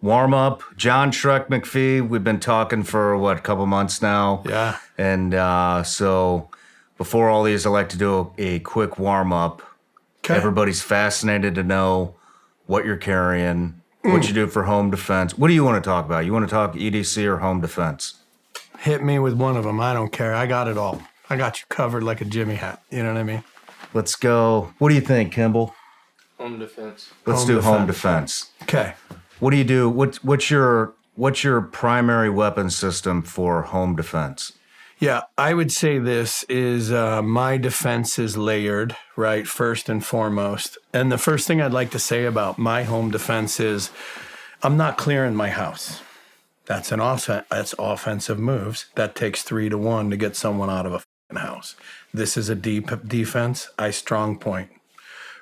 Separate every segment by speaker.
Speaker 1: warm up. John Shrek McPhee. We've been talking for a couple months now.
Speaker 2: Yeah.
Speaker 1: And so before all these, I like to do a quick warm up.
Speaker 2: Okay.
Speaker 1: Everybody's fascinated to know what you're carrying, what you do for home defense. What do you want to talk about? You want to talk EDC or home defense?
Speaker 2: Hit me with one of them. I don't care. I got it all. I got you covered like a Jimmy hat. You know what I mean?
Speaker 1: Let's go. What do you think, Kimball?
Speaker 3: Home defense.
Speaker 1: Let's do home defense.
Speaker 2: Okay.
Speaker 1: What do you do? What's your primary weapon system for home defense?
Speaker 2: Yeah, I would say this is my defense is layered, right, first and foremost. And the first thing I'd like to say about my home defense is I'm not clearing my house. That's that's offensive moves. That takes 3 to 1 to get someone out of a f***ing house. This is a deep defense. I strong point,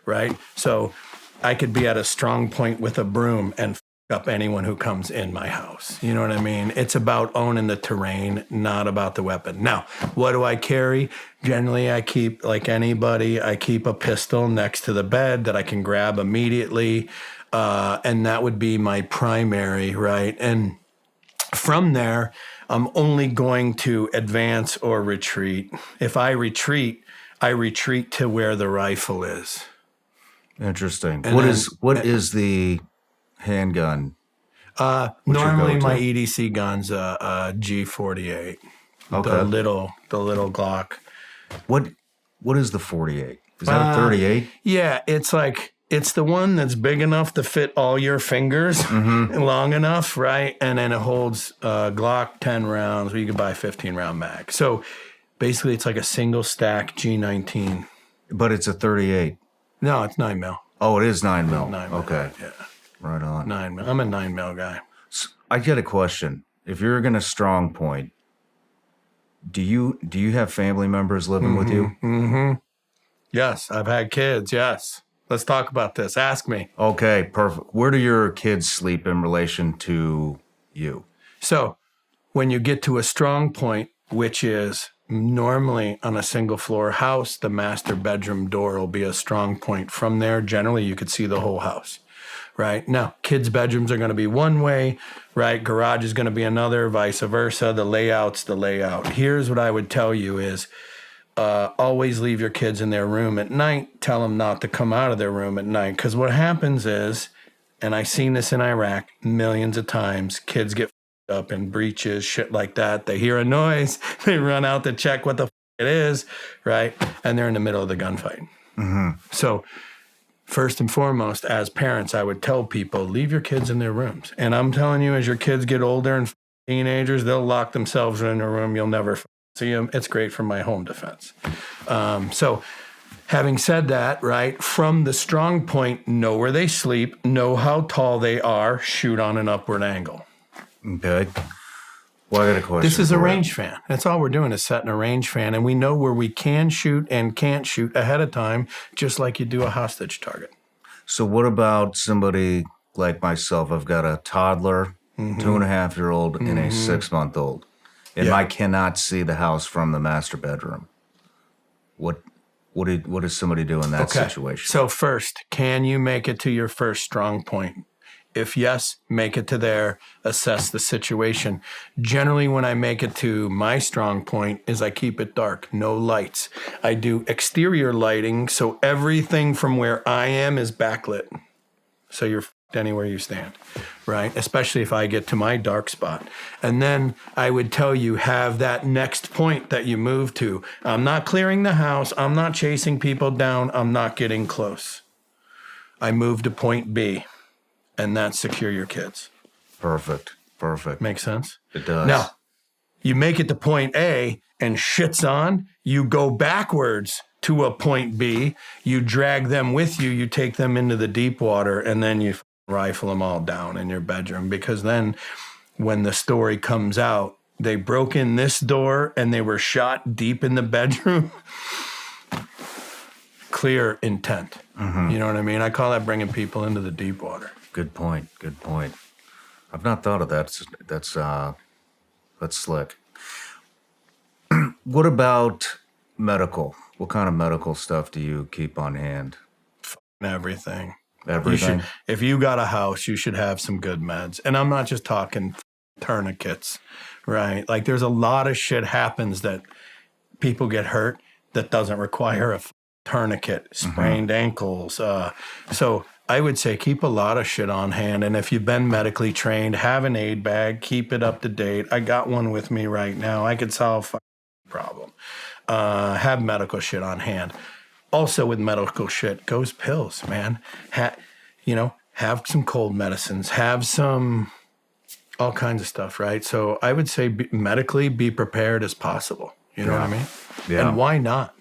Speaker 2: right? So I could be at a strong point with a broom and up anyone who comes in my house. You know what I mean? It's about owning the terrain, not about the weapon. Now, what do I carry? Generally, I keep, like anybody, I keep a pistol next to the bed that I can grab immediately. And that would be my primary, right? And from there, I'm only going to advance or retreat. If I retreat to where the rifle is.
Speaker 1: Interesting.
Speaker 2: And
Speaker 1: what is the handgun?
Speaker 2: Normally my EDC gun's a G48.
Speaker 1: Okay.
Speaker 2: The little Glock.
Speaker 1: What is the 48? Is that a 38?
Speaker 2: Yeah, it's the one that's big enough to fit all your fingers long enough, right? And then it holds Glock 10 rounds. Well, you can buy a 15-round mag. So basically it's like a single stack G19.
Speaker 1: But it's a 38.
Speaker 2: No, it's 9 mil.
Speaker 1: Oh, it is 9 mil.
Speaker 2: 9 mil.
Speaker 1: Okay.
Speaker 2: Yeah.
Speaker 1: Right on.
Speaker 2: 9 mil. I'm a 9 mil guy.
Speaker 1: So I get a question. If you're going to strong point, do you have family members living with you?
Speaker 2: Mm-hmm. Yes, I've had kids. Yes. Let's talk about this. Ask me.
Speaker 1: Okay, perfect. Where do your kids sleep in relation to you?
Speaker 2: So when you get to a strong point, which is normally on a single floor house, the master bedroom door will be a strong point. From there, generally, you could see the whole house, right? Now, kids' bedrooms are going to be one way, right? Garage is going to be another, vice versa. The layout's the layout. Here's what I would tell you is always leave your kids in their room at night. Tell them not to come out of their room at night. Because what happens is, and I've seen this in Iraq millions of times, kids get up in breaches, shit like that. They hear a noise. They run out to check what the it is, right? And they're in the middle of the gunfight.
Speaker 1: Mm-hmm.
Speaker 2: So first and foremost, as parents, I would tell people, leave your kids in their rooms. And I'm telling you, as your kids get older and teenagers, they'll lock themselves in a room. You'll never see them. It's great for my home defense. So having said that, right, from the strong point, know where they sleep, know how tall they are, shoot on an upward angle.
Speaker 1: Okay. Well, I got a question.
Speaker 2: This is a range fan. That's all we're doing is setting a range fan. And we know where we can shoot and can't shoot ahead of time, just like you do a hostage target.
Speaker 1: So what about somebody like myself? I've got a toddler, 2.5-year-old, and a 6-month-old. And I cannot see the house from the master bedroom. What does somebody do in that situation?
Speaker 2: So first, can you make it to your first strong point? If yes, make it to there, assess the situation. Generally, when I make it to my strong point is I keep it dark, no lights. I do exterior lighting, so everything from where I am is backlit. So you're anywhere you stand, right? Especially if I get to my dark spot. And then I would tell you, have that next point that you move to. I'm not clearing the house. I'm not chasing people down. I'm not getting close. I move to point B. And that's secure your kids.
Speaker 1: Perfect.
Speaker 2: Make sense?
Speaker 1: It does.
Speaker 2: Now, you make it to point A and shit's on, you go backwards to a point B, you drag them with you, you take them into the deep water, and then you rifle them all down in your bedroom. Because then when the story comes out, they broke in this door and they were shot deep in the bedroom. Clear intent. You know what I mean? I call that bringing people into the deep water.
Speaker 1: Good point. I've not thought of that. That's slick. What about medical? What kind of medical stuff do you keep on hand?
Speaker 2: Everything.
Speaker 1: Everything.
Speaker 2: If you got a house, you should have some good meds. And I'm not just talking tourniquets, right? Like there's a lot of shit happens that people get hurt that doesn't require a tourniquet, sprained ankles. So I would say keep a lot of shit on hand. And if you've been medically trained, have an aid bag, keep it up to date. I got one with me right now. I could solve a problem. Have medical shit on hand. Also with medical shit goes pills, man. Have some cold medicines, have some all kinds of stuff, right? So I would say medically be prepared as possible. You know what I mean?
Speaker 1: Yeah.
Speaker 2: And why not?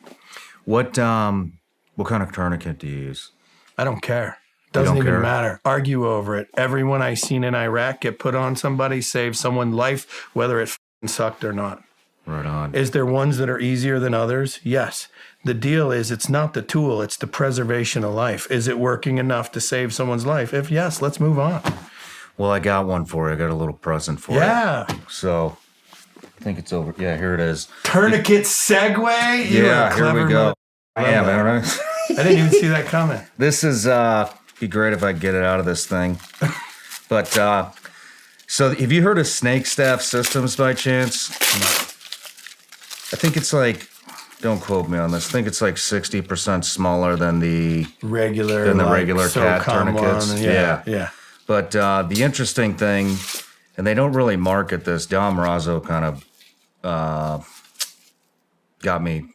Speaker 1: What kind of tourniquet do you use?
Speaker 2: I don't care. Doesn't even matter. Argue over it. Everyone I seen in Iraq get put on somebody, save someone's life, whether it sucked or not.
Speaker 1: Right on.
Speaker 2: Is there ones that are easier than others? Yes. The deal is it's not the tool, it's the preservation of life. Is it working enough to save someone's life? If yes, let's move on.
Speaker 1: Well, I got one for you. I got a little present for you.
Speaker 2: Yeah.
Speaker 1: So I think it's over. Yeah, here it is.
Speaker 2: Tourniquet segue?
Speaker 1: Here we go. Yeah, man.
Speaker 2: I didn't even see that coming.
Speaker 1: This is be great if I could get it out of this thing. But so have you heard of Snake Staff Systems by chance?
Speaker 2: No.
Speaker 1: I think it's like, don't quote me on this. I think it's like 60% smaller than the
Speaker 2: regular
Speaker 1: cat tourniquets.
Speaker 2: Yeah.
Speaker 1: But the interesting thing, and they don't really market this. Dom Razzo kind of got me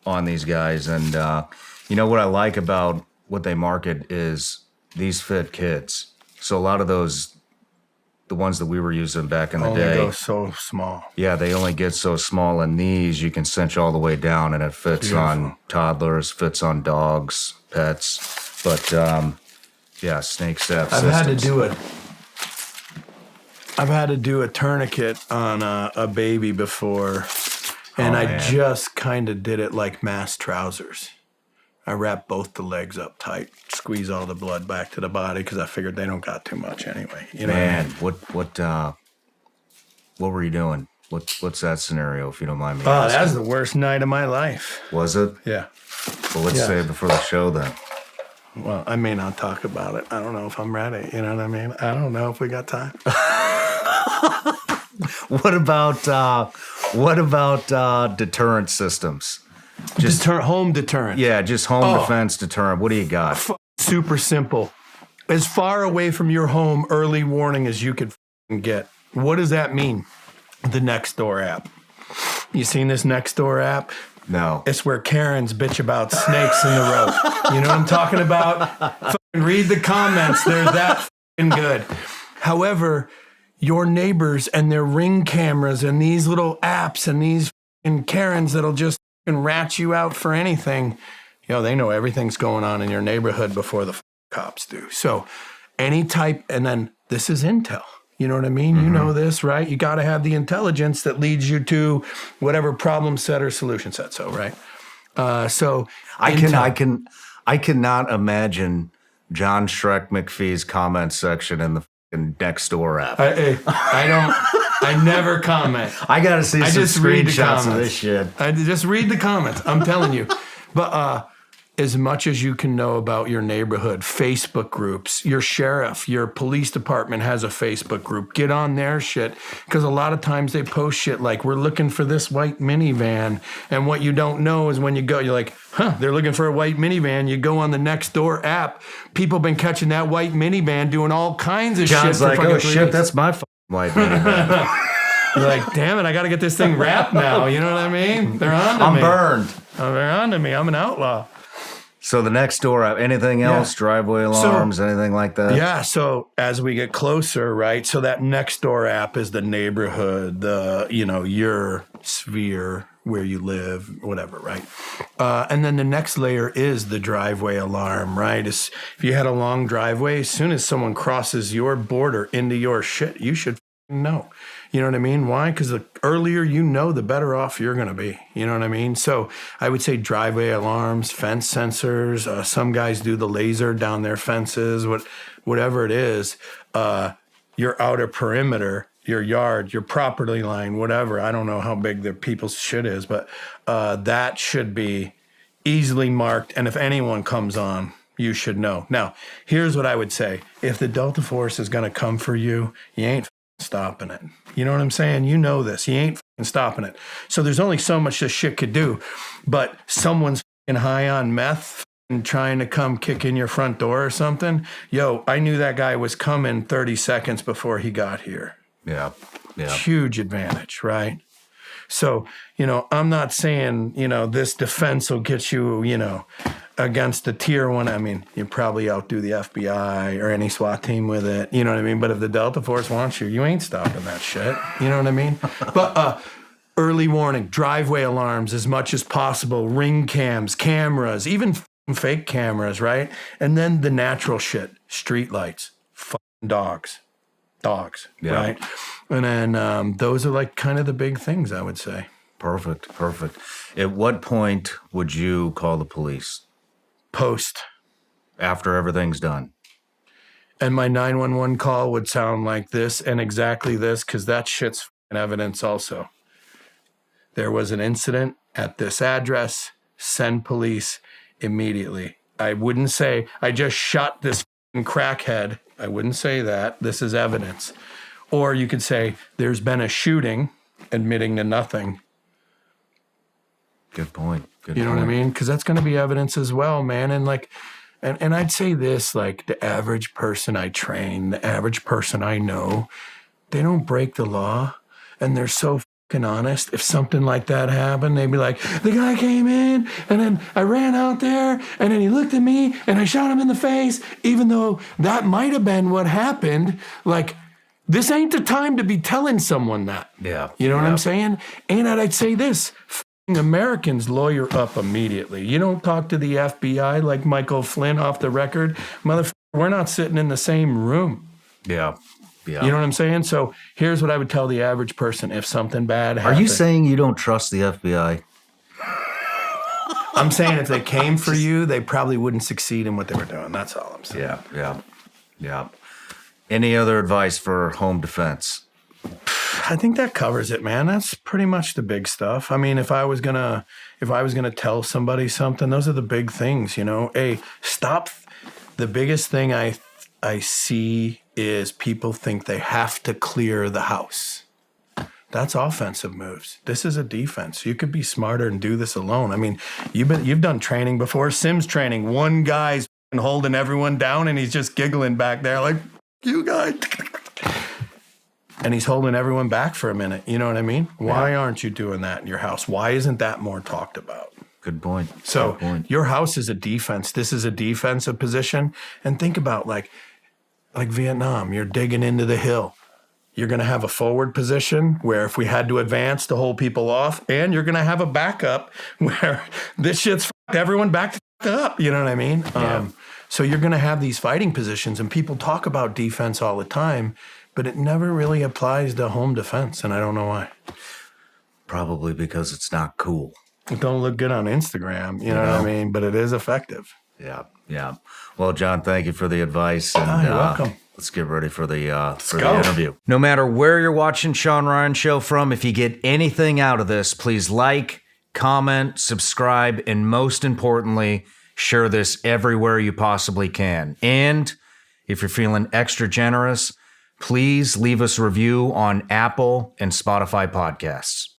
Speaker 1: on these guys, and what I like about what they market is these fit kids. So a lot of those, the ones that we were using back in the day,
Speaker 2: go so small.
Speaker 1: Yeah, they only get so small, and these you can cinch all the way down, and it fits on toddlers, fits on dogs, pets. But Snake Staff Systems.
Speaker 2: I've had to do a tourniquet on a baby before, and I just kind of did it like mass trousers. I wrapped both the legs up tight, squeeze all the blood back to the body because I figured they don't got too much anyway. You know
Speaker 1: what were you doing? What's that scenario, if you don't mind me
Speaker 2: asking?
Speaker 1: asking?
Speaker 2: That was the worst night of my life.
Speaker 1: Was it?
Speaker 2: Yeah.
Speaker 1: Well, let's save it for the show then.
Speaker 2: Well, I may not talk about it. I don't know if I'm ready. You know what I mean? I don't know if we got time.
Speaker 1: What about deterrent systems?
Speaker 2: Just home deterrent.
Speaker 1: Yeah, just home defense deterrent. What do you got?
Speaker 2: Super simple. As far away from your home, early warning as you could get. What does that mean? The Nextdoor app. You seen this Nextdoor app?
Speaker 1: No.
Speaker 2: It's where Karens bitch about snakes in the road. You know what I'm talking about? Read the comments. They're that good. However, your neighbors and their Ring cameras and these little apps and these Karens that'll just rat you out for anything, they know everything's going on in your neighborhood before the cops do. So any type, and then this is intel. You know what I mean? Mm-hmm. You know this, right? You got to have the intelligence that leads you to whatever problem set or solution set. So, right. So
Speaker 1: I cannot imagine John Shrek McPhee's comment section in the Nextdoor app.
Speaker 2: I never comment.
Speaker 1: I got to see some screenshots of this shit.
Speaker 2: I just read the comments. I'm telling you. But as much as you can know about your neighborhood, Facebook groups, your sheriff, your police department has a Facebook group. Get on their shit, because a lot of times they post shit like, we're looking for this white minivan. And what you don't know is when you go, you're like, they're looking for a white minivan. You go on the Nextdoor app. People have been catching that white minivan doing all kinds of
Speaker 1: John's
Speaker 2: shit.
Speaker 1: Like, oh shit, that's my white minivan.
Speaker 2: You're like, damn it, I got to get this thing wrapped now. You know what I mean? They're on to me.
Speaker 1: I'm burned.
Speaker 2: They're on to me. I'm an outlaw.
Speaker 1: So the Nextdoor app, anything else, driveway alarms, anything like that?
Speaker 2: Yeah, so as we get closer, right, so that Nextdoor app is the neighborhood, your sphere where you live, whatever, right? And then the next layer is the driveway alarm, right? If you had a long driveway, as soon as someone crosses your border into your shit, you should know. You know what I mean? Why? Because the earlier you know, the better off you're going to be. You know what I mean? So I would say driveway alarms, fence sensors. Some guys do the laser down their fences, whatever it is. Your outer perimeter, your yard, your property line, whatever. I don't know how big the people's shit is, but that should be easily marked. And if anyone comes on, you should know. Now, here's what I would say. If the Delta Force is going to come for you, you ain't stopping it. You know what I'm saying? You know this. You ain't stopping it. So there's only so much this shit could do. But someone's high on meth and trying to come kick in your front door or something. Yo, I knew that guy was coming 30 seconds before he got here.
Speaker 1: Yeah. Yeah.
Speaker 2: Huge advantage, right? So, I'm not saying, this defense will get you, against the tier one. I mean, you probably outdo the FBI or any SWAT team with it. You know what I mean? But if the Delta Force wants you, you ain't stopping that shit. You know what I mean? But early warning, driveway alarms as much as possible, ring cams, cameras, even fake cameras, right? And then the natural shit, street lights, dogs, yeah. Right? And then those are like kind of the big things, I would say.
Speaker 1: Perfect. At what point would you call the police?
Speaker 2: Post.
Speaker 1: After everything's done.
Speaker 2: And my 911 call would sound like this and exactly this, because that shit's evidence also. There was an incident at this address. Send police immediately. I wouldn't say, I just shot this crackhead. I wouldn't say that. This is evidence. Or you could say, there's been a shooting, admitting to nothing.
Speaker 1: Good point.
Speaker 2: You know what I mean? Because that's going to be evidence as well, man. And and I'd say this, like the average person I train, the average person I know, they don't break the law. And they're so fucking honest. If something like that happened, they'd be like, the guy came in and then I ran out there and then he looked at me and I shot him in the face, even though that might have been what happened. Like, this ain't the time to be telling someone that.
Speaker 1: Yeah.
Speaker 2: You know what I'm saying? And I'd say this, Americans lawyer up immediately. You don't talk to the FBI like Michael Flynn off the record. Motherfucker, we're not sitting in the same room.
Speaker 1: Yeah.
Speaker 2: You know what I'm saying? So here's what I would tell the average person if something bad happened.
Speaker 1: Are you saying you don't trust the FBI?
Speaker 2: I'm saying if they came for you, they probably wouldn't succeed in what they were doing. That's all I'm saying.
Speaker 1: Yeah. Any other advice for home defense?
Speaker 2: I think that covers it, man. That's pretty much the big stuff. I mean, if I was gonna tell somebody something, those are the big things, Hey, stop. The biggest thing I see is people think they have to clear the house. That's offensive moves. This is a defense. You could be smarter and do this alone. I mean, you've done training before, Sims training. One guy's holding everyone down and he's just giggling back there like, you guys. And he's holding everyone back for a minute. You know what I mean? Why aren't you doing that in your house? Why isn't that more talked about?
Speaker 1: Good point.
Speaker 2: So your house is a defense. This is a defensive position. And think about like Vietnam, you're digging into the hill. You're going to have a forward position where if we had to advance to hold people off, and you're going to have a backup where this shit's fucked everyone back up. You know what I mean?
Speaker 1: Yeah.
Speaker 2: So you're going to have these fighting positions, and people talk about defense all the time, but it never really applies to home defense, and I don't know why.
Speaker 1: Probably because it's not cool.
Speaker 2: It don't look good on Instagram, you know what I mean? But it is effective.
Speaker 1: Yeah. Well, John, thank you for the advice. And,
Speaker 2: you're welcome.
Speaker 1: Let's get ready for the
Speaker 2: go.
Speaker 1: interview. No matter where you're watching Sean Ryan Show from, if you get anything out of this, please like, comment, subscribe, and most importantly, share this everywhere you possibly can. And if you're feeling extra generous, please leave us a review on Apple and Spotify podcasts.